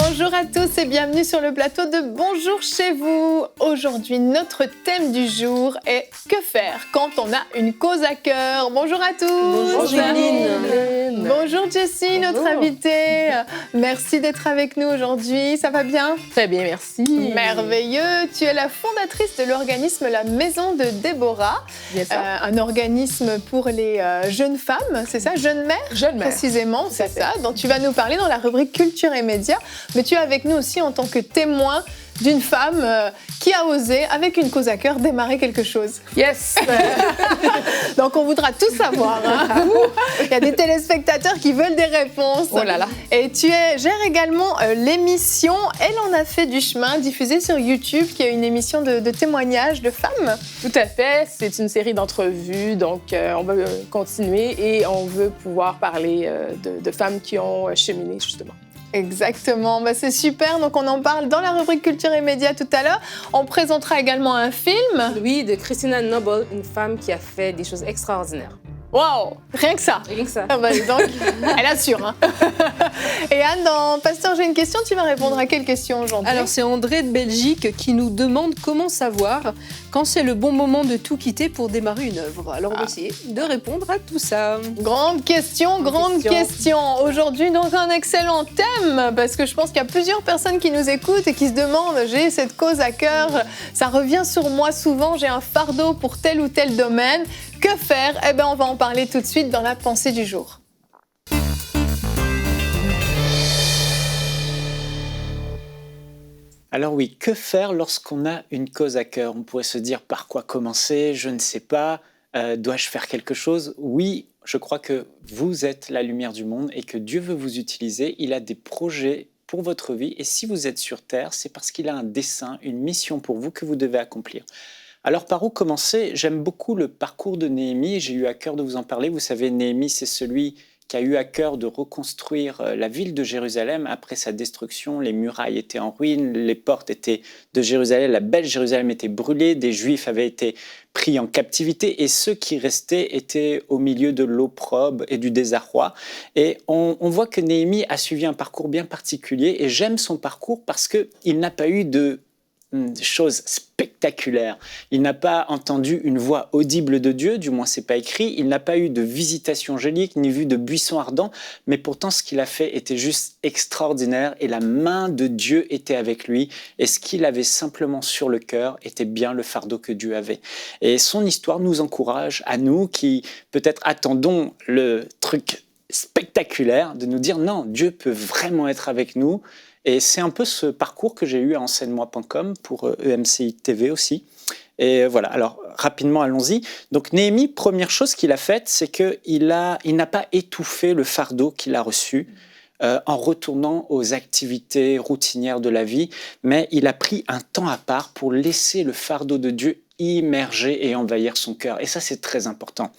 Bonjour à tous et bienvenue sur le plateau de Bonjour chez vous. Aujourd'hui, notre thème du jour est « Que faire quand on a une cause à cœur ?» Bonjour à tous. Bonjour Janine. Bonjour Jessie, notre invitée. Merci d'être avec nous aujourd'hui. Ça va bien? Très bien, merci. Merveilleux. Tu es la fondatrice de l'organisme La Maison de Déborah. Bien ça. Un organisme pour les jeunes femmes, c'est ça? Jeunes mères? Jeune mère. Précisément, c'est ça, dont tu vas nous parler dans la rubrique Culture et Médias. Mais tu es avec nous aussi en tant que témoin d'une femme qui a osé, avec une cause à cœur, démarrer quelque chose. Yes. Donc on voudra tout savoir. Hein. Il y a des téléspectateurs qui veulent des réponses. Oh là là. Et tu gères également l'émission Elle en a fait du chemin, diffusée sur YouTube, qui est une émission de témoignages de femmes. Tout à fait. C'est une série d'entrevues. Donc, on va continuer et on veut pouvoir parler de femmes qui ont cheminé, justement. Exactement, c'est super. Donc on en parle dans la rubrique Culture et Médias tout à l'heure. On présentera également un film. Oui, de Christina Noble, une femme qui a fait des choses extraordinaires. Waouh, rien que ça. Rien que ça. Ah donc, elle assure. Hein. Et Anne, dans Pasteur, j'ai une question. Tu vas répondre à quelle question aujourd'hui? Alors, c'est André de Belgique qui nous demande comment savoir quand c'est le bon moment de tout quitter pour démarrer une œuvre. Alors, on va essayer de répondre à tout ça. Grande question. Aujourd'hui, donc, un excellent thème, parce que je pense qu'il y a plusieurs personnes qui nous écoutent et qui se demandent, j'ai cette cause à cœur, ça revient sur moi souvent, j'ai un fardeau pour tel ou tel domaine. Que faire? Eh bien, on va en parler tout de suite dans la pensée du jour. Alors oui, que faire lorsqu'on a une cause à cœur? On pourrait se dire par quoi commencer, je ne sais pas, dois-je faire quelque chose? Oui, je crois que vous êtes la lumière du monde et que Dieu veut vous utiliser. Il a des projets pour votre vie et si vous êtes sur terre, c'est parce qu'il a un dessein, une mission pour vous que vous devez accomplir. Alors par où commencer? J'aime beaucoup le parcours de Néhémie, j'ai eu à cœur de vous en parler. Vous savez, Néhémie, c'est celui qui a eu à cœur de reconstruire la ville de Jérusalem après sa destruction. Les murailles étaient en ruine, les portes étaient de Jérusalem, la belle Jérusalem était brûlée, des Juifs avaient été pris en captivité et ceux qui restaient étaient au milieu de l'opprobre et du désarroi. Et on voit que Néhémie a suivi un parcours bien particulier et j'aime son parcours parce qu'il n'a pas eu de chose spectaculaire. Il n'a pas entendu une voix audible de Dieu, du moins c'est pas écrit. Il n'a pas eu de visitation angélique, ni vu de buisson ardent, mais pourtant ce qu'il a fait était juste extraordinaire et la main de Dieu était avec lui et ce qu'il avait simplement sur le cœur était bien le fardeau que Dieu avait. Et son histoire nous encourage à nous qui peut-être attendons le truc spectaculaire de nous dire non, Dieu peut vraiment être avec nous. Et c'est un peu ce parcours que j'ai eu à enseigne-moi.com pour EMCI TV aussi. Et voilà, alors rapidement, allons-y. Donc Néhémie, première chose qu'il a faite, c'est qu'il n'a pas étouffé le fardeau qu'il a reçu en retournant aux activités routinières de la vie, mais il a pris un temps à part pour laisser le fardeau de Dieu immerger et envahir son cœur. Et ça, c'est très important.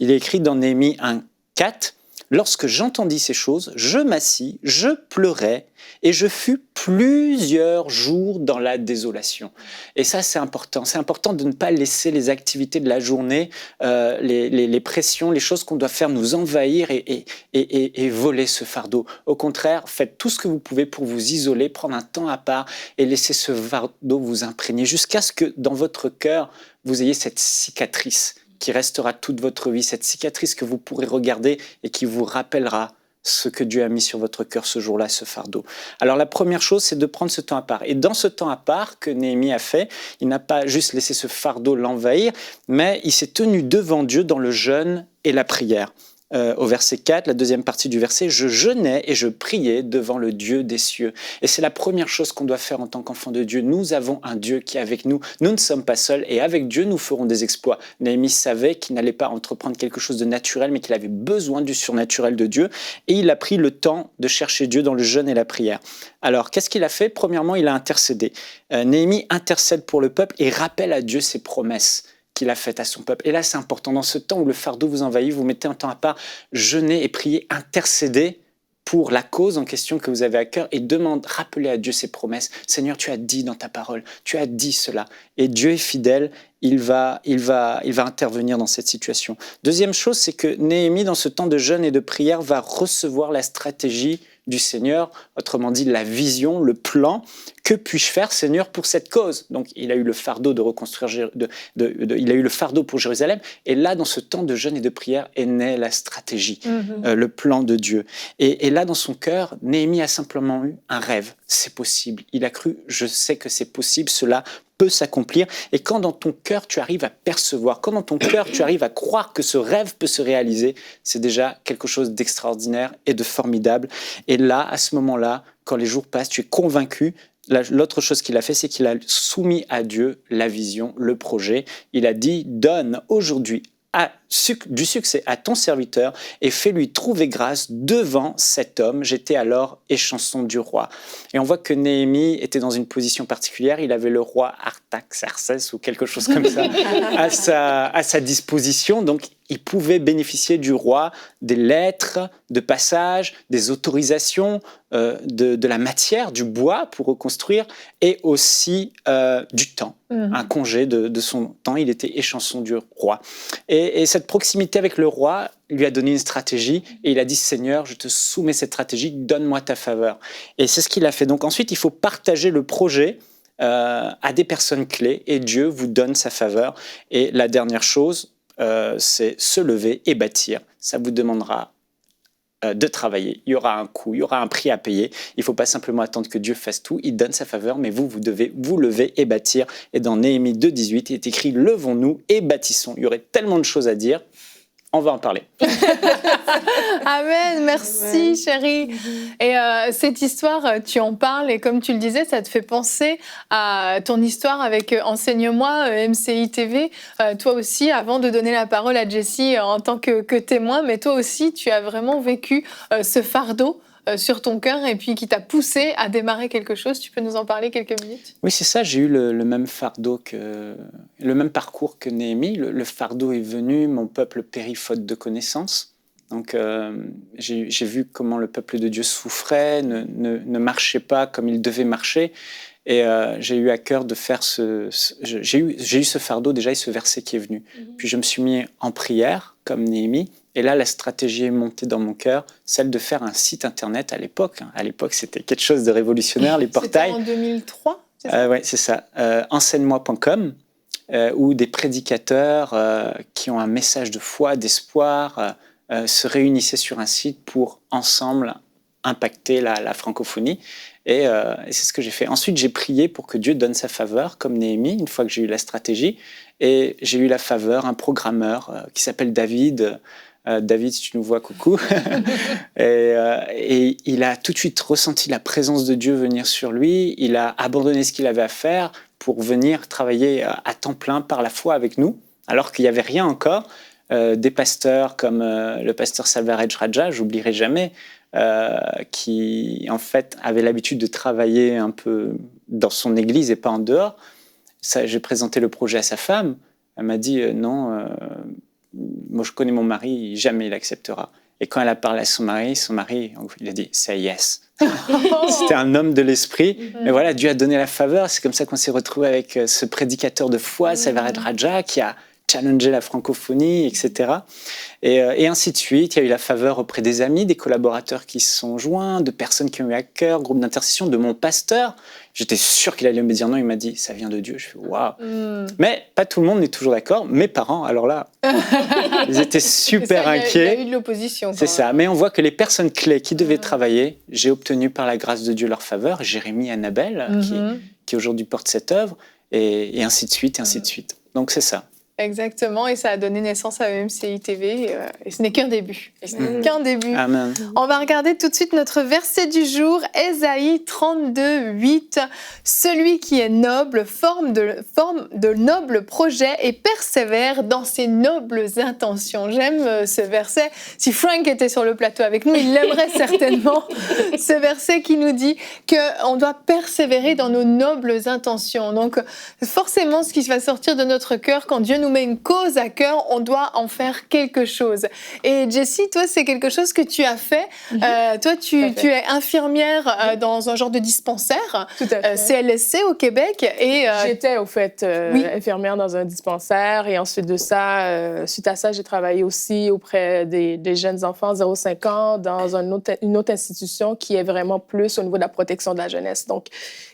Il est écrit dans Néhémie 1:4. Lorsque j'entendis ces choses, je m'assis, je pleurais et je fus plusieurs jours dans la désolation. Et ça, c'est important. C'est important de ne pas laisser les activités de la journée, les pressions, les choses qu'on doit faire nous envahir et voler ce fardeau. Au contraire, faites tout ce que vous pouvez pour vous isoler, prendre un temps à part et laisser ce fardeau vous imprégner jusqu'à ce que dans votre cœur, vous ayez cette cicatrice qui restera toute votre vie, cette cicatrice que vous pourrez regarder et qui vous rappellera ce que Dieu a mis sur votre cœur ce jour-là, ce fardeau. Alors la première chose, c'est de prendre ce temps à part. Et dans ce temps à part que Néhémie a fait, il n'a pas juste laissé ce fardeau l'envahir, mais il s'est tenu devant Dieu dans le jeûne et la prière. Au verset 4, la deuxième partie du verset, « Je jeûnais et je priais devant le Dieu des cieux. » Et c'est la première chose qu'on doit faire en tant qu'enfant de Dieu. Nous avons un Dieu qui est avec nous. Nous ne sommes pas seuls et avec Dieu, nous ferons des exploits. Néhémie savait qu'il n'allait pas entreprendre quelque chose de naturel, mais qu'il avait besoin du surnaturel de Dieu. Et il a pris le temps de chercher Dieu dans le jeûne et la prière. Alors, qu'est-ce qu'il a fait? Premièrement, il a intercédé. Néhémie intercède pour le peuple et rappelle à Dieu ses promesses qu'il a faites à son peuple. Et là, c'est important. Dans ce temps où le fardeau vous envahit, vous mettez un temps à part, jeûnez et priez, intercédez pour la cause en question que vous avez à cœur et rappelez à Dieu ses promesses. Seigneur, tu as dit dans ta parole, tu as dit cela. Et Dieu est fidèle, il va intervenir dans cette situation. Deuxième chose, c'est que Néhémie, dans ce temps de jeûne et de prière, va recevoir la stratégie du Seigneur, autrement dit la vision, le plan. Que puis-je faire, Seigneur, pour cette cause? Donc, il a eu le fardeau de reconstruire, il a eu le fardeau pour Jérusalem. Et là, dans ce temps de jeûne et de prière, est née la stratégie, le plan de Dieu. Et là, dans son cœur, Néhémie a simplement eu un rêve. C'est possible. Il a cru, je sais que c'est possible, cela peut s'accomplir. Et quand dans ton cœur, tu arrives à percevoir, quand dans ton cœur, tu arrives à croire que ce rêve peut se réaliser, c'est déjà quelque chose d'extraordinaire et de formidable. Et là, à ce moment-là, quand les jours passent, tu es convaincu. L'autre chose qu'il a fait, c'est qu'il a soumis à Dieu la vision, le projet. Il a dit, donne aujourd'hui du succès à ton serviteur et fais-lui trouver grâce devant cet homme. J'étais alors échanson du roi. Et on voit que Néhémie était dans une position particulière. Il avait le roi Artaxerxès ou quelque chose comme ça à sa disposition. Donc, il pouvait bénéficier du roi des lettres de passage, des autorisations, de la matière, du bois pour reconstruire et aussi du temps, un congé de son temps. Il était échanson du roi. Et cette proximité avec le roi lui a donné une stratégie et il a dit « Seigneur, je te soumets cette stratégie, donne-moi ta faveur ». Et c'est ce qu'il a fait. Donc ensuite, il faut partager le projet à des personnes clés et Dieu vous donne sa faveur. Et la dernière chose, c'est se lever et bâtir. Ça vous demandera de travailler. Il y aura un coût, il y aura un prix à payer. Il ne faut pas simplement attendre que Dieu fasse tout. Il donne sa faveur, mais vous devez vous lever et bâtir. Et dans Néhémie 2,18, il est écrit « Levons-nous et bâtissons ». Il y aurait tellement de choses à dire. On va en parler. Amen, merci chérie. Et cette histoire, tu en parles et comme tu le disais, ça te fait penser à ton histoire avec Enseigne-moi, MCI TV. Toi aussi, avant de donner la parole à Jessie en tant que témoin, mais toi aussi, tu as vraiment vécu ce fardeau sur ton cœur et puis qui t'a poussé à démarrer quelque chose. Tu peux nous en parler quelques minutes? Oui, c'est ça. J'ai eu le même fardeau le même parcours que Néhémie. Le fardeau est venu, mon peuple périt faute de connaissances. Donc, j'ai vu comment le peuple de Dieu souffrait, ne marchait pas comme il devait marcher. Et j'ai eu à cœur de faire j'ai eu ce fardeau déjà et ce verset qui est venu. Puis je me suis mis en prière, comme Néhémie. Et là, la stratégie est montée dans mon cœur, celle de faire un site internet à l'époque. À l'époque, c'était quelque chose de révolutionnaire, les portails. C'était en 2003, c'est ça? Oui, c'est ça. Enseigne-moi.com, où des prédicateurs qui ont un message de foi, d'espoir, se réunissaient sur un site pour ensemble impacter la francophonie. Et c'est ce que j'ai fait. Ensuite, j'ai prié pour que Dieu donne sa faveur, comme Néhémie, une fois que j'ai eu la stratégie. Et j'ai eu la faveur, un programmeur qui s'appelle David. David, si tu nous vois, coucou. et il a tout de suite ressenti la présence de Dieu venir sur lui. Il a abandonné ce qu'il avait à faire pour venir travailler à temps plein par la foi avec nous, alors qu'il n'y avait rien encore. Des pasteurs comme le pasteur Salvarez Raja, j'oublierai jamais, qui en fait avait l'habitude de travailler un peu dans son église et pas en dehors. J'ai présenté le projet à sa femme. Elle m'a dit non, moi je connais mon mari, jamais il acceptera. Et quand elle a parlé à son mari, il a dit say yes. C'était un homme de l'esprit. Mais voilà, Dieu a donné la faveur. C'est comme ça qu'on s'est retrouvé avec ce prédicateur de foi, Salvarez Raja, qui a challenger la francophonie, etc. Et ainsi de suite. Il y a eu la faveur auprès des amis, des collaborateurs qui se sont joints, de personnes qui ont eu à cœur, groupe d'intercession, de mon pasteur. J'étais sûr qu'il allait me dire non. Il m'a dit, ça vient de Dieu. Je fais, waouh. Mais pas tout le monde n'est toujours d'accord. Mes parents, alors là, ils étaient super inquiets. Il y a eu de l'opposition. C'est ça. Mais on voit que les personnes clés qui devaient travailler, j'ai obtenu par la grâce de Dieu leur faveur. Jérémie Annabelle, qui aujourd'hui porte cette œuvre, et ainsi de suite, et ainsi de suite. Donc c'est ça. Exactement, et ça a donné naissance à MCI TV, et ce n'est qu'un début. Qu'un début. Amen. On va regarder tout de suite notre verset du jour, Ésaïe 32, 8. Celui qui est noble forme de nobles projets et persévère dans ses nobles intentions. J'aime ce verset. Si Frank était sur le plateau avec nous, il l'aimerait certainement. Ce verset qui nous dit qu'on doit persévérer dans nos nobles intentions. Donc forcément, ce qui va sortir de notre cœur quand Dieu nous met une cause à cœur, on doit en faire quelque chose. Et Jessie, toi, c'est quelque chose que tu as fait. Toi, tu es infirmière dans un genre de dispensaire, Tout à fait. CLSC au Québec. Et J'étais, au fait, infirmière dans un dispensaire. Et ensuite de ça, suite à ça, j'ai travaillé aussi auprès des jeunes enfants 0-5 ans dans une autre institution qui est vraiment plus au niveau de la protection de la jeunesse. Donc,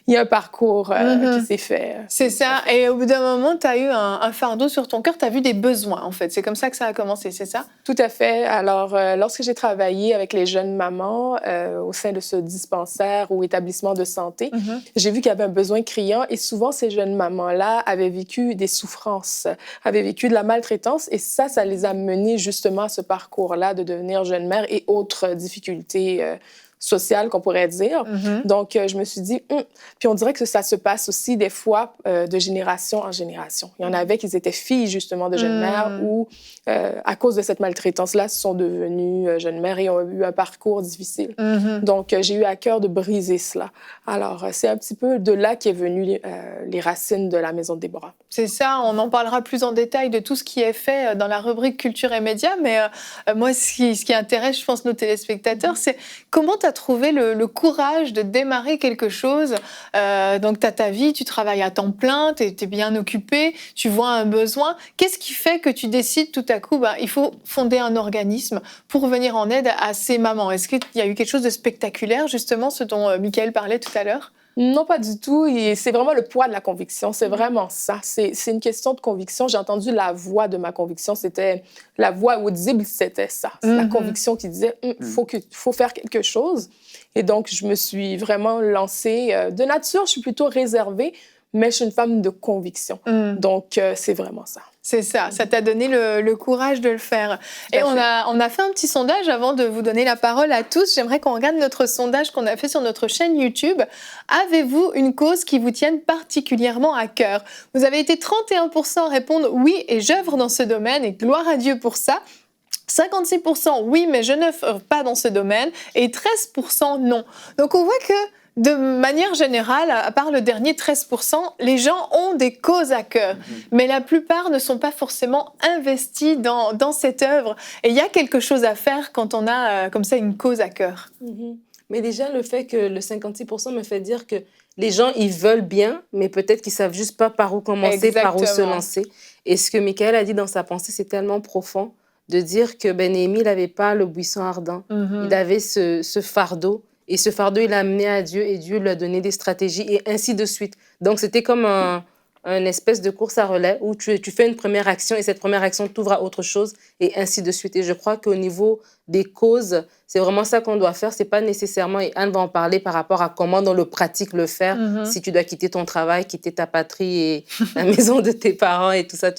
il y a un parcours qui s'est fait. C'est ça. Et au bout d'un moment, tu as eu un fardeau sur ton cœur. Tu as vu des besoins, en fait. C'est comme ça que ça a commencé, c'est ça? Tout à fait. Alors, lorsque j'ai travaillé avec les jeunes mamans au sein de ce dispensaire ou établissement de santé, j'ai vu qu'il y avait un besoin criant. Et souvent, ces jeunes mamans-là avaient vécu des souffrances, avaient vécu de la maltraitance. Et ça les a menées justement à ce parcours-là de devenir jeune mère et autres difficultés sociale, qu'on pourrait dire. Donc, je me suis dit, Puis on dirait que ça se passe aussi des fois de génération en génération. Il y en avait qui étaient filles, justement, de jeunes mères ou, à cause de cette maltraitance-là, se sont devenues jeunes mères et ont eu un parcours difficile. Donc, j'ai eu à cœur de briser cela. Alors, c'est un petit peu de là qu'est venue les racines de la Maison de Déborah. C'est ça, on en parlera plus en détail de tout ce qui est fait dans la rubrique Culture et Médias, mais moi, ce qui intéresse, je pense, nos téléspectateurs, c'est comment tu as trouvé le courage de démarrer quelque chose. Donc, tu as ta vie, tu travailles à temps plein, tu es bien occupé, tu vois un besoin. Qu'est-ce qui fait que tu décides tout à coup, il faut fonder un organisme pour venir en aide à ces mamans? Est-ce qu'il y a eu quelque chose de spectaculaire, justement, ce dont Michael parlait tout à l'heure? Non, pas du tout. Et c'est vraiment le poids de la conviction. C'est vraiment ça. C'est une question de conviction. J'ai entendu la voix de ma conviction. C'était la voix audible, c'était ça. C'est la conviction qui disait faut faire quelque chose. Et donc, je me suis vraiment lancée. De nature, je suis plutôt réservée, mais je suis une femme de conviction. Donc, c'est vraiment ça. C'est ça, ça t'a donné le courage de le faire. Et on a fait un petit sondage avant de vous donner la parole à tous. J'aimerais qu'on regarde notre sondage qu'on a fait sur notre chaîne YouTube. Avez-vous une cause qui vous tienne particulièrement à cœur? Vous avez été 31% à répondre oui et j'œuvre dans ce domaine et gloire à Dieu pour ça. 56% oui mais je n'œuvre pas dans ce domaine et 13% non. Donc on voit que de manière générale, à part le dernier 13%, les gens ont des causes à cœur. Mais la plupart ne sont pas forcément investis dans cette œuvre. Et il y a quelque chose à faire quand on a comme ça une cause à cœur. Mais déjà, le fait que le 56% me fait dire que les gens, ils veulent bien, mais peut-être qu'ils ne savent juste pas par où commencer, par où se lancer. Et ce que Michael a dit dans sa pensée, c'est tellement profond de dire que Néhémie n'avait pas le buisson ardent. Il avait ce fardeau. Et ce fardeau, il l'a amené à Dieu et Dieu lui a donné des stratégies et ainsi de suite. Donc, c'était comme un espèce de course à relais où tu fais une première action et cette première action t'ouvre à autre chose et ainsi de suite. Et je crois qu'au niveau des causes, c'est vraiment ça qu'on doit faire. C'est pas nécessairement, et Anne va en parler par rapport à comment dans le pratique le faire, si tu dois quitter ton travail, quitter ta patrie et la maison de tes parents et tout ça.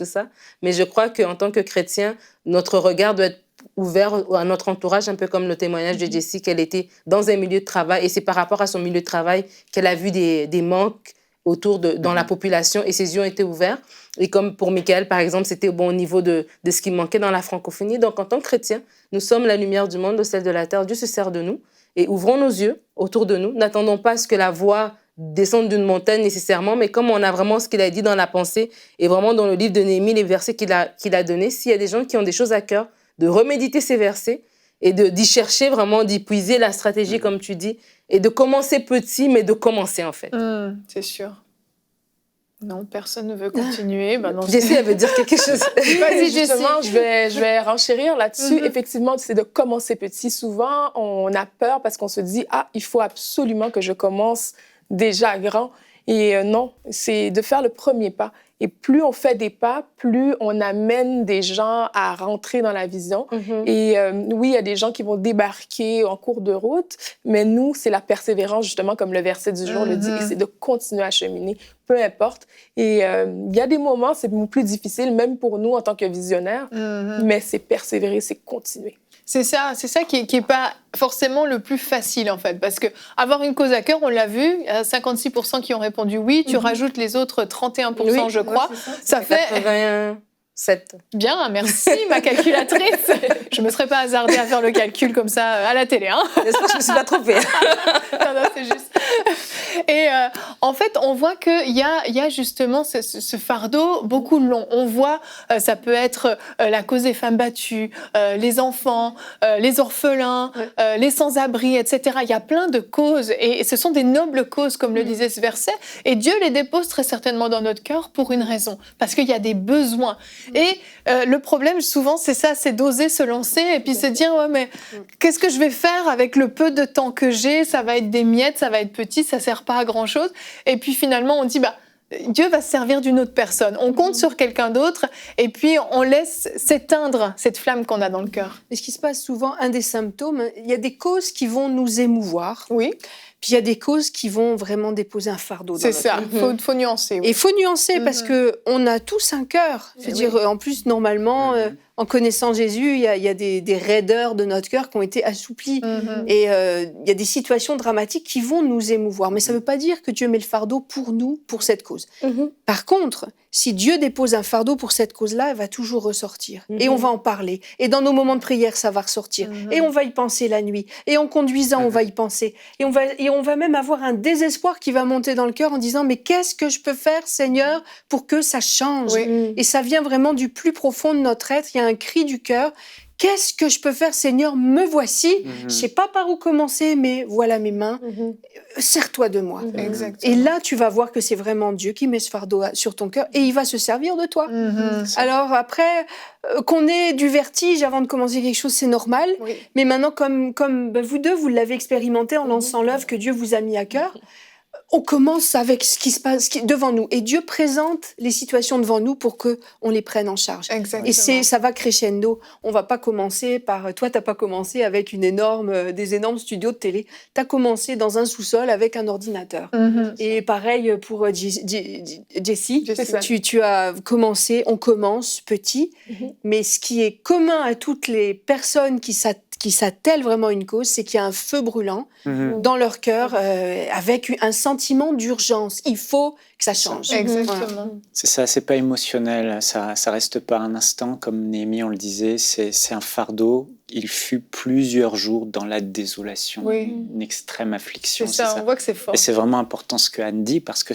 Mais je crois qu'en tant que chrétien, notre regard doit être ouvert à notre entourage, un peu comme le témoignage de Jessie, qu'elle était dans un milieu de travail et c'est par rapport à son milieu de travail qu'elle a vu des manques dans la population et ses yeux ont été ouverts. Et comme pour Michael, par exemple, c'était au niveau de ce qui manquait dans la francophonie. Donc, en tant que chrétiens, nous sommes la lumière du monde, le sel de la terre. Dieu se sert de nous et ouvrons nos yeux autour de nous. N'attendons pas à ce que la voix descende d'une montagne nécessairement, mais comme on a vraiment ce qu'il a dit dans la pensée et vraiment dans le livre de Néhémie, les versets qu'il a donnés, s'il y a des gens qui ont des choses à cœur, de reméditer ces versets et d'y chercher vraiment, d'y puiser la stratégie, comme tu dis, et de commencer petit, mais de commencer, en fait. C'est sûr. Non, personne ne veut continuer. Jessie, elle veut dire quelque chose. Vas-y, justement, je vais renchérir là-dessus. Effectivement, c'est de commencer petit. Souvent, on a peur parce qu'on se dit « Ah, il faut absolument que je commence déjà grand ». Et non, c'est de faire le premier pas. Et plus on fait des pas, plus on amène des gens à rentrer dans la vision. Et oui, il y a des gens qui vont débarquer en cours de route, mais nous, c'est la persévérance, justement, comme le verset du jour le dit, et c'est de continuer à cheminer, peu importe. Et il y a des moments, c'est plus difficile, même pour nous en tant que visionnaires, mais c'est persévérer, c'est continuer. C'est ça qui est pas forcément le plus facile, en fait, parce que avoir une cause à cœur, on l'a vu, il y a 56% qui ont répondu oui, tu rajoutes les autres 31%, je crois, ça fait 87. Bien, merci ma calculatrice. Je me serais pas hasardée à faire le calcul comme ça à la télé, hein. J'espère que je me suis pas trompée. Non, c'est juste. Et en fait, on voit qu'il y a justement ce fardeau beaucoup long. On voit, ça peut être la cause des femmes battues, les enfants, les orphelins, les sans-abri, etc. Il y a plein de causes et ce sont des nobles causes, comme le disait ce verset. Et Dieu les dépose très certainement dans notre cœur pour une raison, parce qu'il y a des besoins. Et le problème, souvent, c'est ça, c'est d'oser se lancer et puis se dire, ouais, mais qu'est-ce que je vais faire avec le peu de temps que j'ai? Ça va être des miettes, ça va être petit, ça sert pas à grand-chose. Et puis finalement, on dit, Dieu va se servir d'une autre personne. On compte sur quelqu'un d'autre et puis on laisse s'éteindre cette flamme qu'on a dans le cœur. Et ce qui se passe souvent, un des symptômes, il y a des causes qui vont nous émouvoir. Oui. Puis il y a des causes qui vont vraiment déposer un fardeau dans notre C'est ça, il faut nuancer. Oui. Et il faut nuancer parce qu'on a tous un cœur. Je veux dire, en plus, normalement, en connaissant Jésus, il y a des raideurs de notre cœur qui ont été assouplis. Et il y a des situations dramatiques qui vont nous émouvoir. Mais ça ne veut pas dire que Dieu met le fardeau pour nous, pour cette cause. Par contre, si Dieu dépose un fardeau pour cette cause-là, elle va toujours ressortir. Et on va en parler. Et dans nos moments de prière, ça va ressortir. Et on va y penser la nuit. Et en conduisant, on va y penser. Et on va même avoir un désespoir qui va monter dans le cœur en disant « Mais qu'est-ce que je peux faire, Seigneur, pour que ça change ?» Et ça vient vraiment du plus profond de notre être. Il y a un cri du cœur. Qu'est-ce que je peux faire, Seigneur? Me voici. Je ne sais pas par où commencer, mais voilà mes mains. Sers-toi de moi. Et là, tu vas voir que c'est vraiment Dieu qui met ce fardeau sur ton cœur et il va se servir de toi. Alors après, qu'on ait du vertige avant de commencer quelque chose, c'est normal. Mais maintenant, comme vous deux, vous l'avez expérimenté en lançant l'œuvre que Dieu vous a mis à cœur, on commence avec ce qui se passe devant nous. Et Dieu présente les situations devant nous pour qu'on les prenne en charge. Et ça va crescendo. On ne va pas commencer par... Toi, tu n'as pas commencé avec des énormes studios de télé. Tu as commencé dans un sous-sol avec un ordinateur. Et pareil pour Jessie. Tu as commencé, on commence petit. Mais ce qui est commun à toutes les personnes qui s'attellent vraiment à une cause, c'est qu'il y a un feu brûlant dans leur cœur avec un sentiment d'urgence. Il faut que ça change. Exactement. C'est ça, c'est pas émotionnel, ça reste pas un instant, comme Néhémie, on le disait, c'est un fardeau. Il fut plusieurs jours dans la désolation, une extrême affliction. C'est ça, on voit que c'est fort. Et c'est vraiment important ce que Anne dit, parce que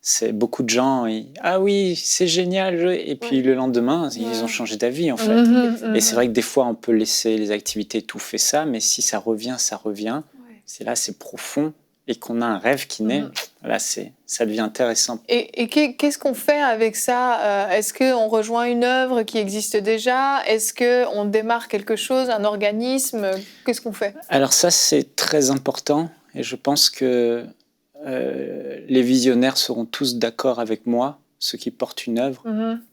c'est beaucoup de gens, ah oui, c'est génial, et puis le lendemain, ils ont changé d'avis en fait. Et c'est vrai que des fois, on peut laisser les activités étouffer ça, mais si ça revient, c'est là, c'est profond, et qu'on a un rêve qui naît, là, ça devient intéressant. Et qu'est-ce qu'on fait avec ça? Est-ce qu'on rejoint une œuvre qui existe déjà? Est-ce qu'on démarre quelque chose, un organisme? Qu'est-ce qu'on fait? Alors ça, c'est très important, et je pense que les visionnaires seront tous d'accord avec moi, ceux qui portent une œuvre,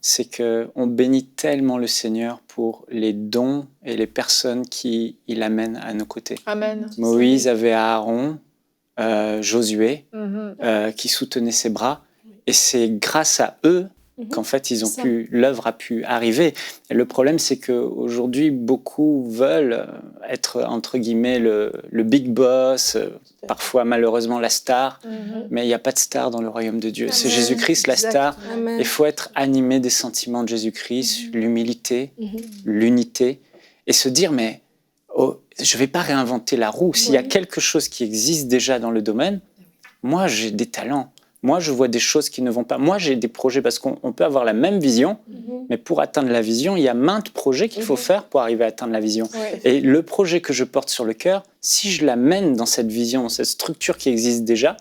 c'est qu'on bénit tellement le Seigneur pour les dons et les personnes qu'il amène à nos côtés. Amen. Moïse avait Aaron, Josué, qui soutenaient ses bras, et c'est grâce à eux qu'en fait l'œuvre a pu arriver. Et le problème, c'est qu'aujourd'hui, beaucoup veulent être, entre guillemets, le big boss, parfois malheureusement la star, mais il n'y a pas de star dans le royaume de Dieu. C'est Jésus-Christ la star. Il faut être animé des sentiments de Jésus-Christ, l'humilité, l'unité, et se dire, mais je ne vais pas réinventer la roue. S'il y a quelque chose qui existe déjà dans le domaine, moi j'ai des talents. Moi, je vois des choses qui ne vont pas. Moi, j'ai des projets, parce qu'on peut avoir la même vision, mais pour atteindre la vision, il y a maintes projets qu'il faut faire pour arriver à atteindre la vision. Et le projet que je porte sur le cœur, si je l'amène dans cette vision, dans cette structure qui existe déjà,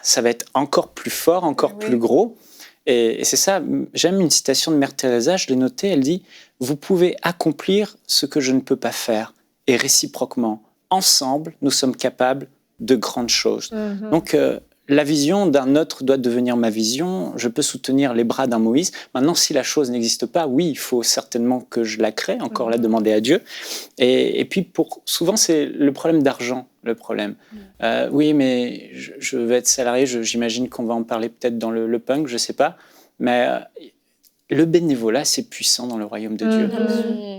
ça va être encore plus fort, encore plus gros. Et c'est ça, j'aime une citation de Mère Teresa, je l'ai notée, elle dit « Vous pouvez accomplir ce que je ne peux pas faire, et réciproquement, ensemble, nous sommes capables de grandes choses. » Donc, la vision d'un autre doit devenir ma vision. Je peux soutenir les bras d'un Moïse. Maintenant, si la chose n'existe pas, oui, il faut certainement que je la crée, encore la demander à Dieu. Et puis, souvent, c'est le problème d'argent, le problème. Oui, mais je vais être salarié, j'imagine qu'on va en parler peut-être dans le punk, je ne sais pas. Mais le bénévolat, c'est puissant dans le royaume de Dieu.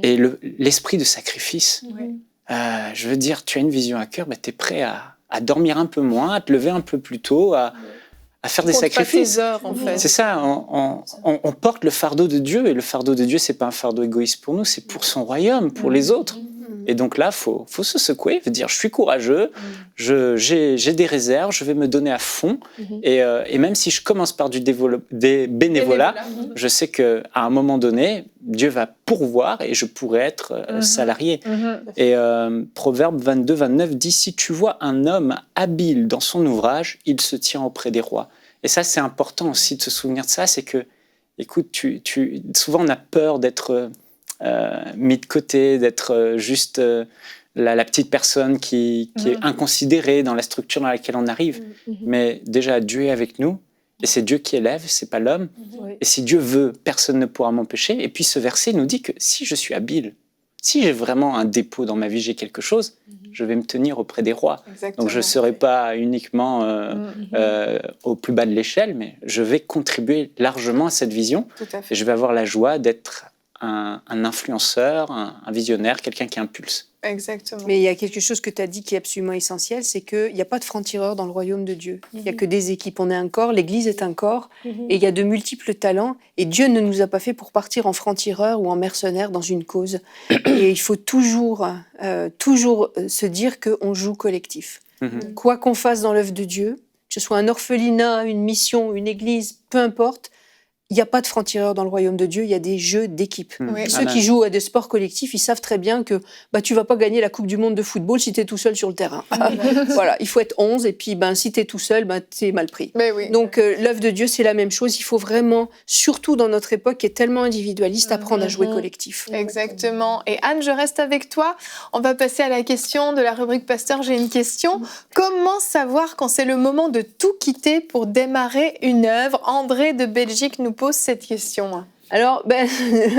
Et l'esprit de sacrifice, je veux dire, tu as une vision à cœur, tu es prêt à dormir un peu moins, à te lever un peu plus tôt, à faire des sacrifices. Heures, en fait. C'est ça, on porte le fardeau de Dieu, et le fardeau de Dieu, c'est pas un fardeau égoïste pour nous, c'est pour son royaume, pour les autres. Et donc là, faut se secouer, dire je suis courageux, j'ai des réserves, je vais me donner à fond. Et même si je commence par des bénévolats, je sais qu'à un moment donné, Dieu va pourvoir et je pourrai être salarié. Et Proverbe 22-29 dit « Si tu vois un homme habile dans son ouvrage, il se tient auprès des rois. » Et ça, c'est important aussi de se souvenir de ça, c'est que, écoute, souvent on a peur d'être mis de côté, d'être juste la petite personne qui est inconsidérée dans la structure dans laquelle on arrive. Mais déjà, Dieu est avec nous, et c'est Dieu qui élève, c'est pas l'homme. Et si Dieu veut, personne ne pourra m'empêcher. Et puis ce verset nous dit que si je suis habile, si j'ai vraiment un dépôt dans ma vie, j'ai quelque chose, je vais me tenir auprès des rois. Exactement. Donc je ne serai pas uniquement au plus bas de l'échelle, mais je vais contribuer largement à cette vision. Et je vais avoir la joie d'être un influenceur, un visionnaire, quelqu'un qui impulse. Exactement. Mais il y a quelque chose que tu as dit qui est absolument essentiel, c'est qu'il n'y a pas de francs-tireurs dans le royaume de Dieu. Il n'y a que des équipes. On est un corps, l'Église est un corps, et il y a de multiples talents. Et Dieu ne nous a pas fait pour partir en francs-tireurs ou en mercenaires dans une cause. Et il faut toujours se dire qu'on joue collectif. Quoi qu'on fasse dans l'œuvre de Dieu, que ce soit un orphelinat, une mission, une église, peu importe, il n'y a pas de francs-tireurs dans le royaume de Dieu, il y a des jeux d'équipe. Ceux qui jouent à des sports collectifs, ils savent très bien que tu ne vas pas gagner la Coupe du Monde de football si tu es tout seul sur le terrain. Voilà, il faut être 11 et puis si tu es tout seul, tu es mal pris. Donc l'œuvre de Dieu, c'est la même chose. Il faut vraiment, surtout dans notre époque qui est tellement individualiste, apprendre à jouer collectif. Exactement. Et Anne, je reste avec toi. On va passer à la question de la rubrique Pasteur, j'ai une question. Comment savoir quand c'est le moment de tout quitter pour démarrer une œuvre? André de Belgique nous pose cette question. Alors,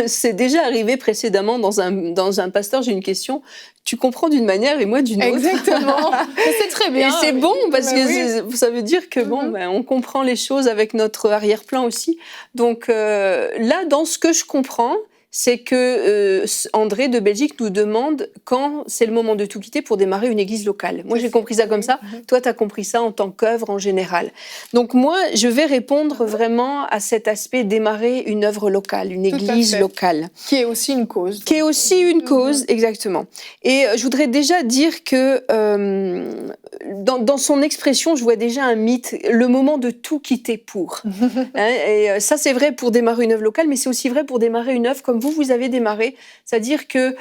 c'est déjà arrivé précédemment dans un pasteur, j'ai une question. Tu comprends d'une manière et moi d'une autre. Exactement. C'est très bien. Et c'est bon parce que ça veut dire que on comprend les choses avec notre arrière-plan aussi. Donc là, dans ce que je comprends, c'est que André de Belgique nous demande quand c'est le moment de tout quitter pour démarrer une église locale. Moi, j'ai compris ça comme ça. Toi, tu as compris ça en tant qu'œuvre en général. Donc moi, je vais répondre vraiment à cet aspect démarrer une œuvre locale, une église locale. Qui est aussi une cause. Qui est aussi une cause, exactement. Et je voudrais déjà dire que dans son expression, je vois déjà un mythe, le moment de tout quitter pour. Et ça, c'est vrai pour démarrer une œuvre locale, mais c'est aussi vrai pour démarrer une œuvre comme vous avez démarré, c'est-à-dire que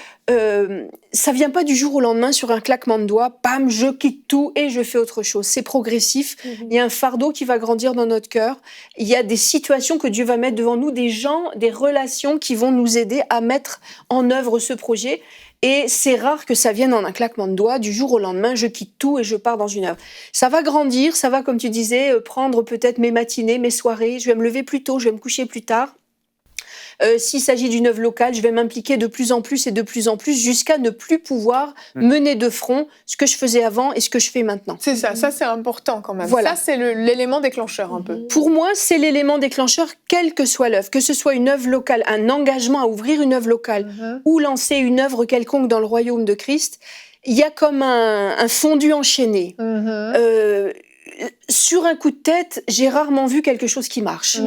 ça vient pas du jour au lendemain sur un claquement de doigts, bam, je quitte tout et je fais autre chose. C'est progressif, il y a un fardeau qui va grandir dans notre cœur, il y a des situations que Dieu va mettre devant nous, des gens, des relations qui vont nous aider à mettre en œuvre ce projet. Et c'est rare que ça vienne en un claquement de doigts, du jour au lendemain, je quitte tout et je pars dans une œuvre. Ça va grandir, ça va, comme tu disais, prendre peut-être mes matinées, mes soirées, je vais me lever plus tôt, je vais me coucher plus tard. S'il s'agit d'une œuvre locale, je vais m'impliquer de plus en plus et de plus en plus jusqu'à ne plus pouvoir mener de front ce que je faisais avant et ce que je fais maintenant. C'est ça c'est important quand même. Voilà. Ça, c'est l'élément déclencheur un peu. Pour moi, c'est l'élément déclencheur, quelle que soit l'œuvre, que ce soit une œuvre locale, un engagement à ouvrir une œuvre locale ou lancer une œuvre quelconque dans le royaume de Christ, il y a comme un fondu enchaîné. Sur un coup de tête, j'ai rarement vu quelque chose qui marche.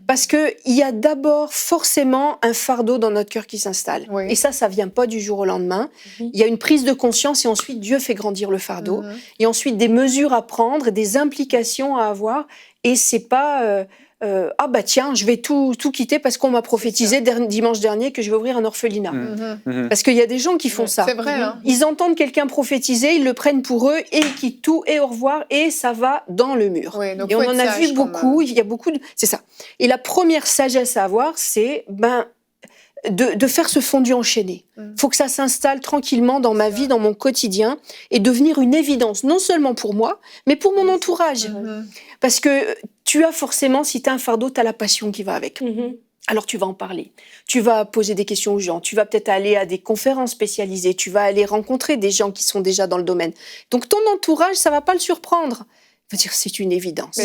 Parce qu'il y a d'abord forcément un fardeau dans notre cœur qui s'installe. Et ça vient pas du jour au lendemain. Il y a une prise de conscience et ensuite Dieu fait grandir le fardeau. Et ensuite des mesures à prendre, des implications à avoir. Et c'est pas... tiens, je vais tout quitter parce qu'on m'a prophétisé dimanche dernier que je vais ouvrir un orphelinat. Parce qu'il y a des gens qui font ça. C'est vrai. Ils entendent quelqu'un prophétiser, ils le prennent pour eux et ils quittent tout et au revoir et ça va dans le mur. Et on en a vu beaucoup. Il y a beaucoup de... C'est ça. Et la première sagesse à avoir, c'est de faire ce fondu enchaîné. Faut que ça s'installe tranquillement dans ma vie, dans mon quotidien et devenir une évidence, non seulement pour moi, mais pour mon entourage. Parce que tu as forcément, si tu as un fardeau, tu as la passion qui va avec. Alors tu vas en parler, tu vas poser des questions aux gens, tu vas peut-être aller à des conférences spécialisées, tu vas aller rencontrer des gens qui sont déjà dans le domaine. Donc ton entourage, ça va pas le surprendre. Je veux dire, c'est une évidence.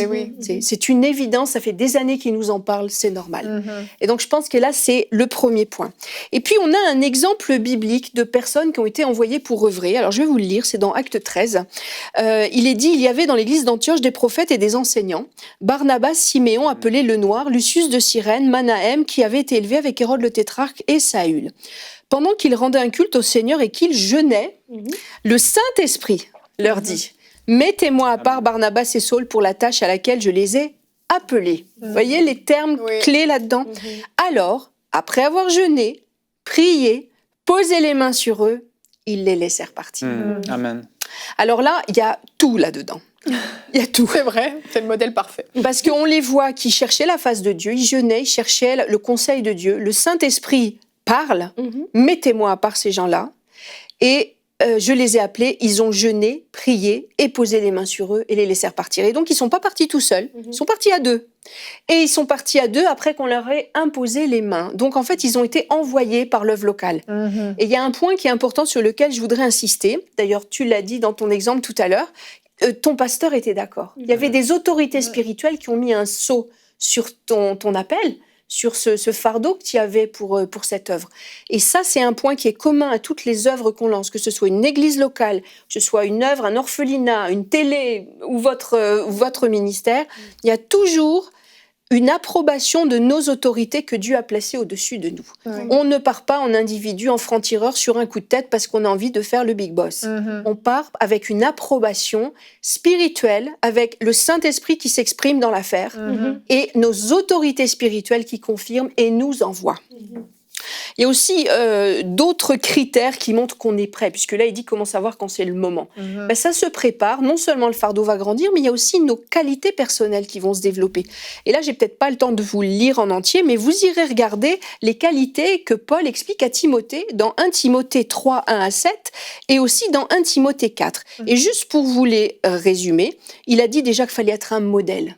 C'est une évidence, ça fait des années qu'ils nous en parlent, c'est normal. Et donc je pense que là, c'est le premier point. Et puis on a un exemple biblique de personnes qui ont été envoyées pour œuvrer. Alors je vais vous le lire, c'est dans Actes 13. Il est dit, il y avait dans l'église d'Antioche des prophètes et des enseignants. Barnabas, Siméon, appelé le Noir, Lucius de Cyrène, Manahem, qui avait été élevé avec Hérode le tétrarque, et Saül. pendant qu'ils rendaient un culte au Seigneur et qu'ils jeûnaient, le Saint-Esprit leur dit « Mettez-moi à part Barnabas et Saul pour la tâche à laquelle je les ai appelés. » Vous voyez les termes clés là-dedans. Alors, après avoir jeûné, prié, posé les mains sur eux, ils les laissèrent partir. Amen. Alors là, il y a tout là-dedans. Il y a tout. C'est vrai, c'est le modèle parfait. Parce qu'on les voit qui cherchaient la face de Dieu, ils jeûnaient, ils cherchaient le conseil de Dieu. Le Saint-Esprit parle, mettez-moi à part ces gens-là. Et je les ai appelés, ils ont jeûné, prié et posé les mains sur eux et les laissèrent partir. Et donc, ils ne sont pas partis tout seuls, ils sont partis à 2. Et ils sont partis à 2 après qu'on leur ait imposé les mains. Donc, en fait, ils ont été envoyés par l'œuvre locale. Et il y a un point qui est important sur lequel je voudrais insister. D'ailleurs, tu l'as dit dans ton exemple tout à l'heure. Ton pasteur était d'accord. Il y avait des autorités spirituelles qui ont mis un sceau sur ton appel, sur ce fardeau que tu avais pour cette œuvre. Et ça, c'est un point qui est commun à toutes les œuvres qu'on lance, que ce soit une église locale, que ce soit une œuvre, un orphelinat, une télé ou votre ministère. Il y a toujours une approbation de nos autorités que Dieu a placées au-dessus de nous. On ne part pas en individu, en franc-tireur sur un coup de tête parce qu'on a envie de faire le big boss. On part avec une approbation spirituelle, avec le Saint-Esprit qui s'exprime dans l'affaire et nos autorités spirituelles qui confirment et nous envoient. Il y a aussi d'autres critères qui montrent qu'on est prêt, puisque là, il dit comment savoir quand c'est le moment. Ben, ça se prépare, non seulement le fardeau va grandir, mais il y a aussi nos qualités personnelles qui vont se développer. Et là, j'ai peut-être pas le temps de vous le lire en entier, mais vous irez regarder les qualités que Paul explique à Timothée dans 1 Timothée 3, 1 à 7, et aussi dans 1 Timothée 4. Et juste pour vous les résumer, il a dit déjà qu'il fallait être un modèle.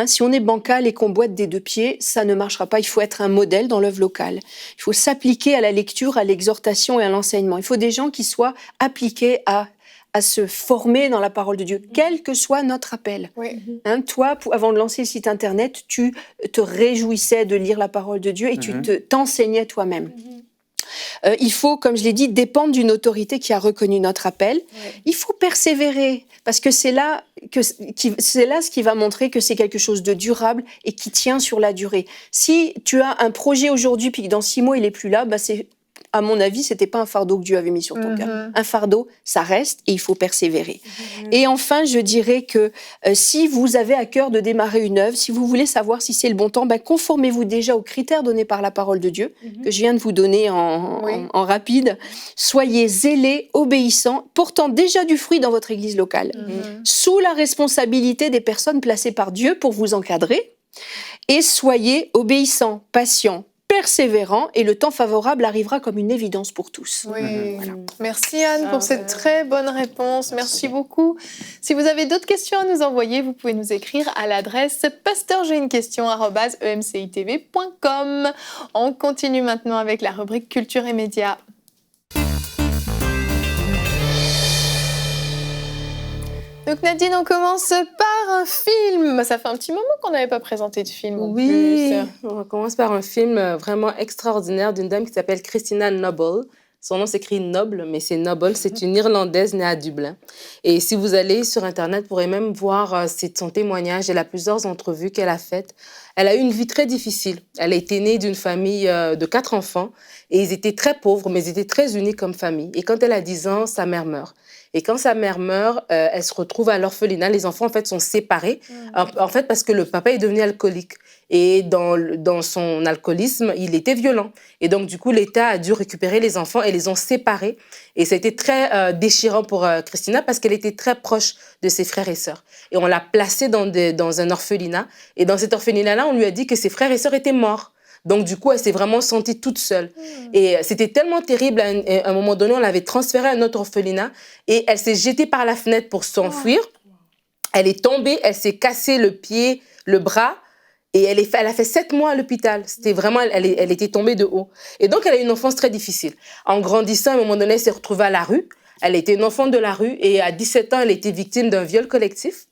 Si on est bancal et qu'on boite des 2 pieds, ça ne marchera pas. Il faut être un modèle dans l'œuvre locale. Il faut s'appliquer à la lecture, à l'exhortation et à l'enseignement. Il faut des gens qui soient appliqués à se former dans la parole de Dieu, quel que soit notre appel. Toi, avant de lancer le site internet, tu te réjouissais de lire la parole de Dieu et tu t'enseignais toi-même. Il faut, comme je l'ai dit, dépendre d'une autorité qui a reconnu notre appel. Il faut persévérer, parce que c'est là ce qui va montrer que c'est quelque chose de durable et qui tient sur la durée. Si tu as un projet aujourd'hui, puis que dans 6 mois, il n'est plus là, à mon avis, c'était pas un fardeau que Dieu avait mis sur ton cœur. Un fardeau, ça reste et il faut persévérer. Et enfin, je dirais que si vous avez à cœur de démarrer une œuvre, si vous voulez savoir si c'est le bon temps, conformez-vous déjà aux critères donnés par la parole de Dieu, que je viens de vous donner en rapide. Soyez zélés, obéissants, portant déjà du fruit dans votre église locale, sous la responsabilité des personnes placées par Dieu pour vous encadrer. Et soyez obéissants, patients, persévérant, et le temps favorable arrivera comme une évidence pour tous. Voilà. Merci Anne pour cette très bonne réponse. Merci beaucoup. Si vous avez d'autres questions à nous envoyer, vous pouvez nous écrire à l'adresse pasteur.j'ai-une-question@emcitv.com. On continue maintenant avec la rubrique Culture et Médias. Donc Nadine, on commence par un film. Ça fait un petit moment qu'on n'avait pas présenté de film. Oui, on commence par un film vraiment extraordinaire d'une dame qui s'appelle Christina Noble. Son nom s'écrit Noble, mais c'est Noble. C'est une Irlandaise née à Dublin. Et si vous allez sur Internet, vous pourrez même voir son témoignage. Elle a plusieurs entrevues qu'elle a faites. Elle a eu une vie très difficile. Elle a été née d'une famille de 4 enfants. Et ils étaient très pauvres, mais ils étaient très unis comme famille. Et quand elle a 10 ans, sa mère meurt. Et quand sa mère meurt, elle se retrouve à l'orphelinat. Les enfants, en fait, sont séparés. En fait, parce que le papa est devenu alcoolique. Et dans son alcoolisme, il était violent. Et donc, du coup, l'État a dû récupérer les enfants et les ont séparés. Et ça a été très déchirant pour Christina parce qu'elle était très proche de ses frères et sœurs. Et on l'a placée dans un orphelinat. Et dans cet orphelinat-là, on lui a dit que ses frères et sœurs étaient morts. Donc, du coup, elle s'est vraiment sentie toute seule. Et c'était tellement terrible. À un moment donné, on l'avait transférée à un autre orphelinat et elle s'est jetée par la fenêtre pour s'enfuir. Elle est tombée, elle s'est cassé le pied, le bras et elle a fait 7 mois à l'hôpital. C'était vraiment, elle était tombée de haut. Et donc, elle a eu une enfance très difficile. En grandissant, à un moment donné, elle s'est retrouvée à la rue. Elle était une enfant de la rue et à 17 ans, elle était victime d'un viol collectif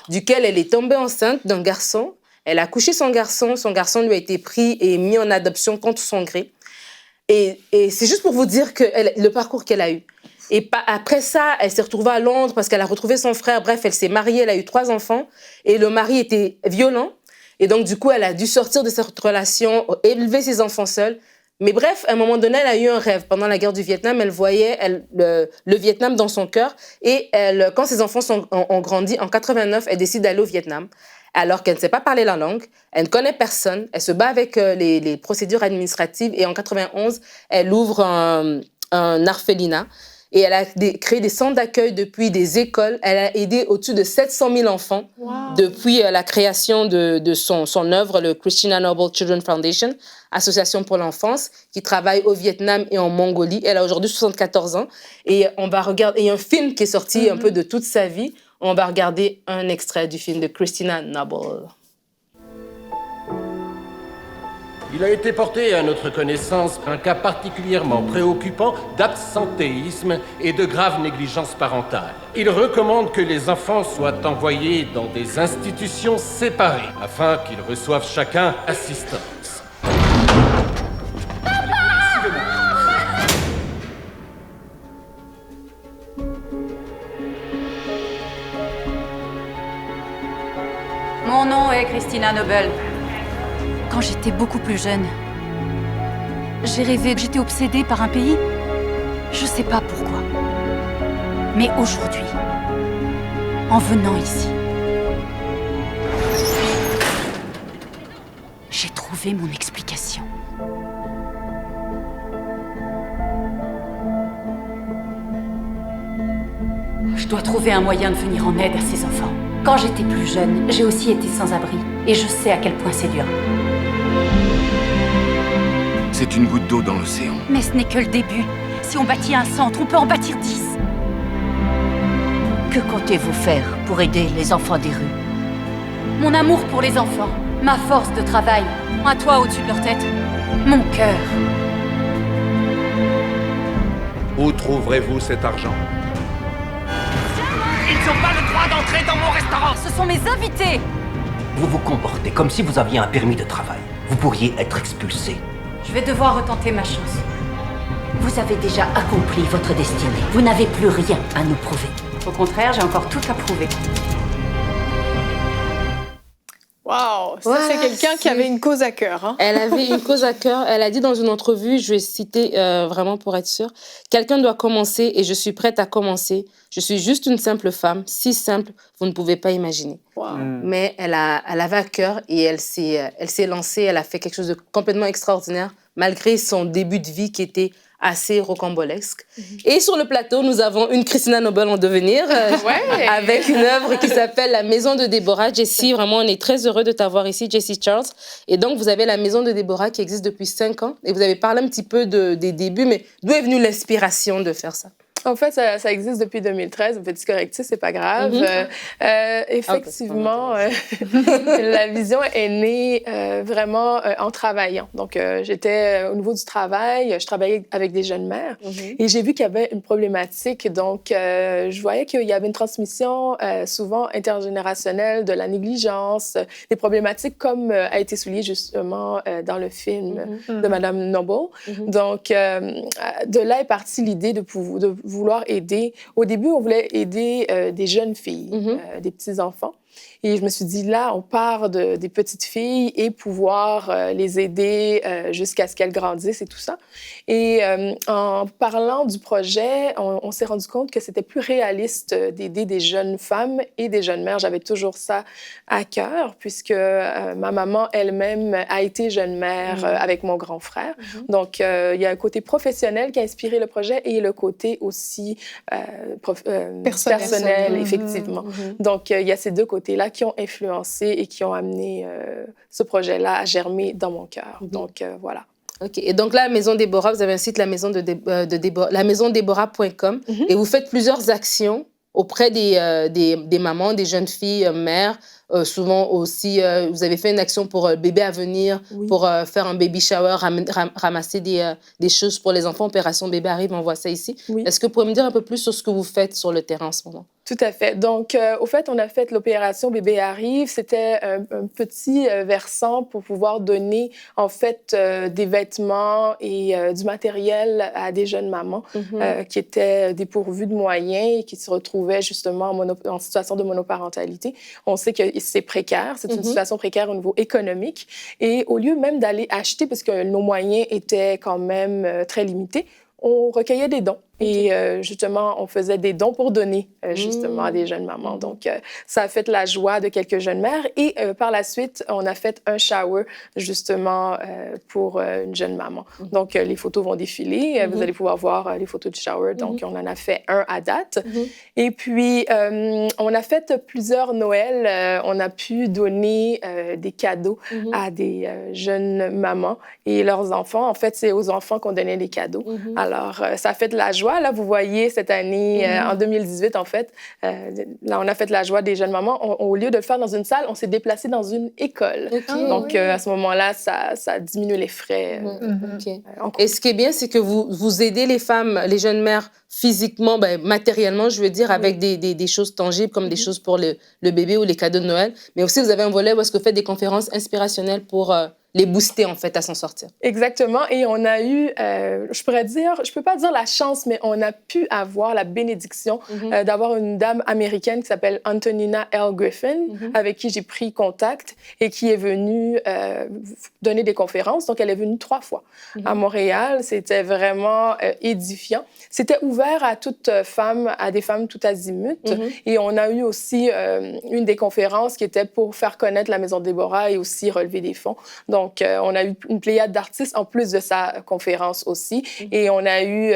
duquel elle est tombée enceinte d'un garçon. Elle a couché son garçon lui a été pris et mis en adoption contre son gré. Et c'est juste pour vous dire le parcours qu'elle a eu. Et après ça, elle s'est retrouvée à Londres parce qu'elle a retrouvé son frère. Bref, elle s'est mariée, elle a eu 3 enfants. Et le mari était violent. Et donc, du coup, elle a dû sortir de cette relation, élever ses enfants seule. Mais bref, à un moment donné, elle a eu un rêve. Pendant la guerre du Vietnam, elle voyait le Vietnam dans son cœur. Et quand ses enfants ont grandi, en 89, elle décide d'aller au Vietnam. Alors qu'elle ne sait pas parler la langue, elle ne connaît personne, elle se bat avec les procédures administratives. Et en 91, elle ouvre un orphelinat. Et elle a créé des centres d'accueil depuis, des écoles. Elle a aidé au-dessus de 700 000 enfants depuis la création de son œuvre, le Christina Noble Children's Foundation, association pour l'enfance, qui travaille au Vietnam et en Mongolie. Elle a aujourd'hui 74 ans. Et on va regarder, il y a un film qui est sorti un peu de toute sa vie. On va regarder un extrait du film de Christina Noble. Il a été porté à notre connaissance un cas particulièrement préoccupant d'absentéisme et de grave négligence parentale. Il recommande que les enfants soient envoyés dans des institutions séparées afin qu'ils reçoivent chacun assistance. Mon nom est Christina Noble. Quand j'étais beaucoup plus jeune, j'ai rêvé, j'étais obsédée par un pays. Je sais pas pourquoi. Mais aujourd'hui, en venant ici, j'ai trouvé mon explication. Je dois trouver un moyen de venir en aide à ces enfants. Quand j'étais plus jeune, j'ai aussi été sans abri. Et je sais à quel point c'est dur. C'est une goutte d'eau dans l'océan. Mais ce n'est que le début. Si on bâtit un centre, on peut en bâtir 10. Que comptez-vous faire pour aider les enfants des rues? Mon amour pour les enfants, ma force de travail, un toit au-dessus de leur tête, mon cœur. Où trouverez-vous cet argent? Ils n'ont pas le droit d'entrer dans mon restaurant! Ce sont mes invités! Vous vous comportez comme si vous aviez un permis de travail. Vous pourriez être expulsé. Je vais devoir retenter ma chance. Vous avez déjà accompli votre destinée. Vous n'avez plus rien à nous prouver. Au contraire, j'ai encore tout à prouver. Waouh, ça c'est quelqu'un qui avait une cause à cœur. Hein. Elle avait une cause à cœur. Elle a dit dans une entrevue, je vais citer vraiment pour être sûre, quelqu'un doit commencer et je suis prête à commencer. Je suis juste une simple femme, si simple, vous ne pouvez pas imaginer. Wow. Mais elle avait à cœur et elle s'est lancée, elle a fait quelque chose de complètement extraordinaire, malgré son début de vie qui était assez rocambolesque. Et sur le plateau, nous avons une Christina Noble en devenir, avec une œuvre qui s'appelle La Maison de Déborah. Jessie, vraiment, on est très heureux de t'avoir ici, Jessie Charles. Et donc, vous avez La Maison de Déborah qui existe depuis 5 ans. Et vous avez parlé un petit peu des débuts, mais d'où est venue l'inspiration de faire ça? En fait, ça existe depuis 2013. Un petit correctif, c'est pas grave. Effectivement, la vision est née vraiment en travaillant. Donc, j'étais au niveau du travail, je travaillais avec des jeunes mères et j'ai vu qu'il y avait une problématique. Donc, je voyais qu'il y avait une transmission souvent intergénérationnelle de la négligence, des problématiques comme a été souligné justement dans le film de Madame Noble. Donc, de là est partie l'idée de vouloir aider. Au début, on voulait aider des jeunes filles, des petits-enfants. Et je me suis dit, là, on part des petites filles et pouvoir les aider jusqu'à ce qu'elles grandissent et tout ça. Et en parlant du projet, on s'est rendu compte que c'était plus réaliste d'aider des jeunes femmes et des jeunes mères. J'avais toujours ça à cœur, puisque ma maman elle-même a été jeune mère avec mon grand frère. Donc, il y a un côté professionnel qui a inspiré le projet et le côté aussi personnel, effectivement. Donc, il y a ces deux côtés-là qui ont influencé et qui ont amené ce projet-là à germer dans mon cœur. Donc, voilà. OK. Et donc là, Maison Déborah, vous avez un site, lamaisondéborah.com, et vous faites plusieurs actions auprès des mamans, des jeunes filles, mères. Souvent aussi, vous avez fait une action pour bébé à venir, pour faire un baby shower, ramasser des choses pour les enfants. Opération Bébé arrive, on voit ça ici. Est-ce que vous pouvez me dire un peu plus sur ce que vous faites sur le terrain en ce moment? Tout Tout à fait. Donc, au fait, on a fait l'opération Bébé arrive. C'était un petit versant pour pouvoir donner, en fait, des vêtements et du matériel à des jeunes mamans qui étaient dépourvues de moyens et qui se retrouvaient justement en situation de monoparentalité. On sait que c'est précaire, c'est une situation précaire au niveau économique. Et au lieu même d'aller acheter, parce que nos moyens étaient quand même très limités, on recueillait des dons. Et justement, on faisait des dons pour donner justement à des jeunes mamans. Donc, ça a fait la joie de quelques jeunes mères. Et par la suite, on a fait un shower justement pour une jeune maman. Donc, les photos vont défiler. Vous allez pouvoir voir les photos du shower. Donc, on en a fait un à date. Et puis, on a fait plusieurs Noëls. On a pu donner des cadeaux à des jeunes mamans et leurs enfants. En fait, c'est aux enfants qu'on donnait les cadeaux. Alors, ça a fait de la joie. Là, vous voyez, cette année, en 2018, en fait, là, on a fait la joie des jeunes mamans. Au lieu de le faire dans une salle, on s'est déplacé dans une école. Donc, à ce moment-là, ça diminue les frais. Et ce qui est bien, c'est que vous aidez les femmes, les jeunes mères, physiquement, matériellement, je veux dire, avec des choses tangibles, comme des choses pour le bébé ou les cadeaux de Noël. Mais aussi, vous avez un volet où est-ce que vous faites des conférences inspirationnelles pour les booster, en fait, à s'en sortir. Exactement. Et on a eu, je peux pas dire la chance, mais on a pu avoir la bénédiction d'avoir une dame américaine qui s'appelle Antonina L. Griffin, avec qui j'ai pris contact et qui est venue donner des conférences. Donc, elle est venue 3 fois à Montréal. C'était vraiment édifiant. C'était ouvert à toutes femmes, à des femmes tout azimut. Et on a eu aussi une des conférences qui était pour faire connaître la Maison Déborah et aussi relever des fonds. Donc, on a eu une pléiade d'artistes en plus de sa conférence aussi. Et on a eu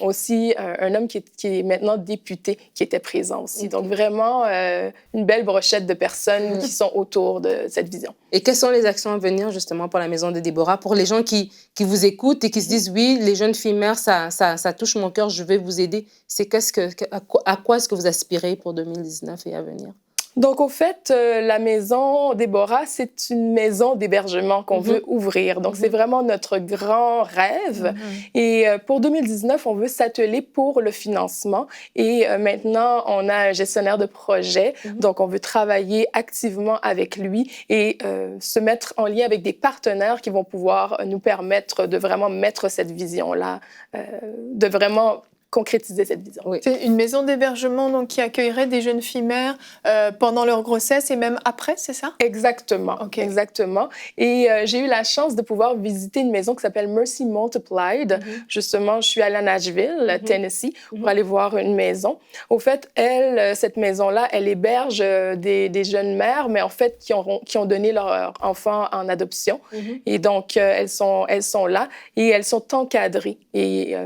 aussi un homme qui est maintenant député qui était présent aussi. Donc, vraiment une belle brochette de personnes qui sont autour de cette vision. Et quelles sont les actions à venir, justement, pour la Maison de Déborah, pour les gens qui vous écoutent et qui se disent, oui, les jeunes filles mères, ça touche mon cœur, je vais vous aider. C'est à quoi est-ce que vous aspirez pour 2019 et à venir? Donc, au fait, la Maison Déborah, c'est une maison d'hébergement qu'on veut ouvrir. Donc, c'est vraiment notre grand rêve. Et pour 2019, on veut s'atteler pour le financement. Et maintenant, on a un gestionnaire de projet. Donc, on veut travailler activement avec lui et se mettre en lien avec des partenaires qui vont pouvoir nous permettre de vraiment mettre cette vision-là, de vraiment concrétiser cette vision. C'est une maison d'hébergement donc, qui accueillerait des jeunes filles mères pendant leur grossesse et même après, c'est ça? Exactement, exactement. Et j'ai eu la chance de pouvoir visiter une maison qui s'appelle Mercy Multiplied. Justement, je suis allée à Nashville, Tennessee, pour aller voir une maison. Au fait, cette maison-là, elle héberge des jeunes mères, mais en fait, qui ont donné leur enfant en adoption. Et donc, elles sont là et elles sont encadrées. Et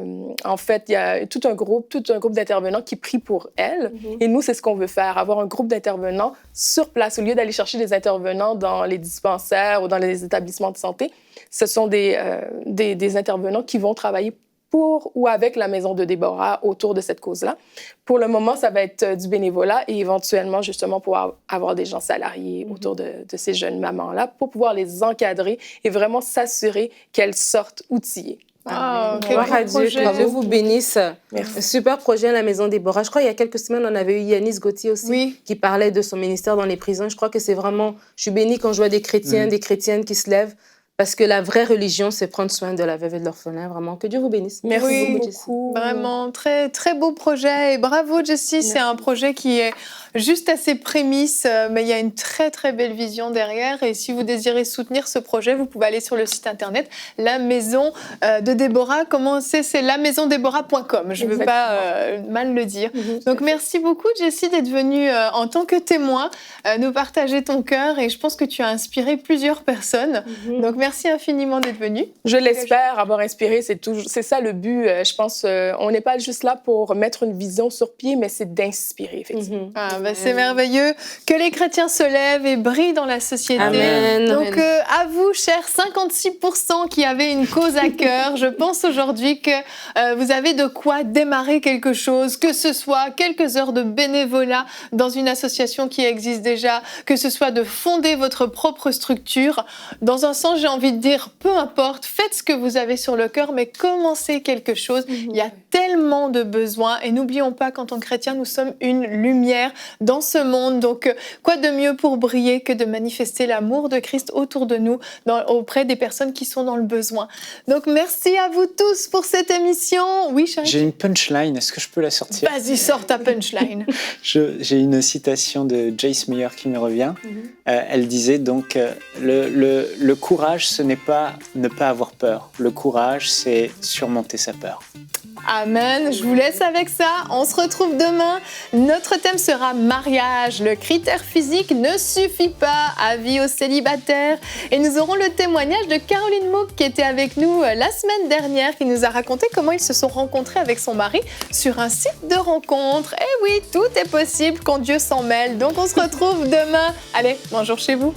en fait, il y a tout un groupe d'intervenants qui prient pour elles. Et nous, c'est ce qu'on veut faire, avoir un groupe d'intervenants sur place. Au lieu d'aller chercher des intervenants dans les dispensaires ou dans les établissements de santé, ce sont des intervenants qui vont travailler pour ou avec la Maison de Déborah autour de cette cause-là. Pour le moment, ça va être du bénévolat et éventuellement, justement, pouvoir avoir des gens salariés autour de ces jeunes mamans-là pour pouvoir les encadrer et vraiment s'assurer qu'elles sortent outillées. Gloire à Dieu, que Dieu vous bénisse. Merci. Un super projet à la Maison Déborah. Je crois qu'il y a quelques semaines, on avait eu Yanis Gauthier aussi, qui parlait de son ministère dans les prisons. Je crois que c'est vraiment... Je suis bénie quand je vois des chrétiens, des chrétiennes qui se lèvent. Parce que la vraie religion, c'est prendre soin de la veuve et de l'orphelin. Vraiment, que Dieu vous bénisse. Merci beaucoup. Vraiment, très, très beau projet. Et bravo, Jessie. C'est un projet qui est juste à ses prémices, mais il y a une très, très belle vision derrière. Et si vous désirez soutenir ce projet, vous pouvez aller sur le site internet La Maison de Déborah. Comment c'est lamaisondéborah.com. Je ne veux pas mal le dire. Donc, merci beaucoup, Jessie, d'être venue en tant que témoin nous partager ton cœur. Et je pense que tu as inspiré plusieurs personnes. Donc, merci infiniment d'être venue. Je l'espère avoir inspiré. C'est ça le but. Je pense on n'est pas juste là pour mettre une vision sur pied, mais c'est d'inspirer, effectivement. C'est merveilleux. Que les chrétiens se lèvent et brillent dans la société. Amen. Donc, à vous, chers 56% qui avez une cause à cœur, je pense aujourd'hui que vous avez de quoi démarrer quelque chose, que ce soit quelques heures de bénévolat dans une association qui existe déjà, que ce soit de fonder votre propre structure. Dans un sens, j'ai envie de dire, peu importe, faites ce que vous avez sur le cœur, mais commencez quelque chose. Il y a tellement de besoins. Et n'oublions pas qu'en tant que chrétiens, nous sommes une lumière dans ce monde. Donc, quoi de mieux pour briller que de manifester l'amour de Christ autour de nous, auprès des personnes qui sont dans le besoin. Donc, merci à vous tous pour cette émission. Oui, chérie? J'ai une punchline, est-ce que je peux la sortir? Vas-y, sors ta punchline. J'ai une citation de Joyce Meyer qui me revient. Elle disait donc, le courage, ce n'est pas ne pas avoir peur. Le courage, c'est surmonter sa peur. Amen. Je vous laisse avec ça. On se retrouve demain. Notre thème sera mariage. Le critère physique ne suffit pas. Avis aux célibataires. Et nous aurons le témoignage de Caroline Mouk qui était avec nous la semaine dernière, qui nous a raconté comment ils se sont rencontrés avec son mari sur un site de rencontre. Et oui, tout est possible quand Dieu s'en mêle. Donc on se retrouve demain. Allez, bonjour chez vous.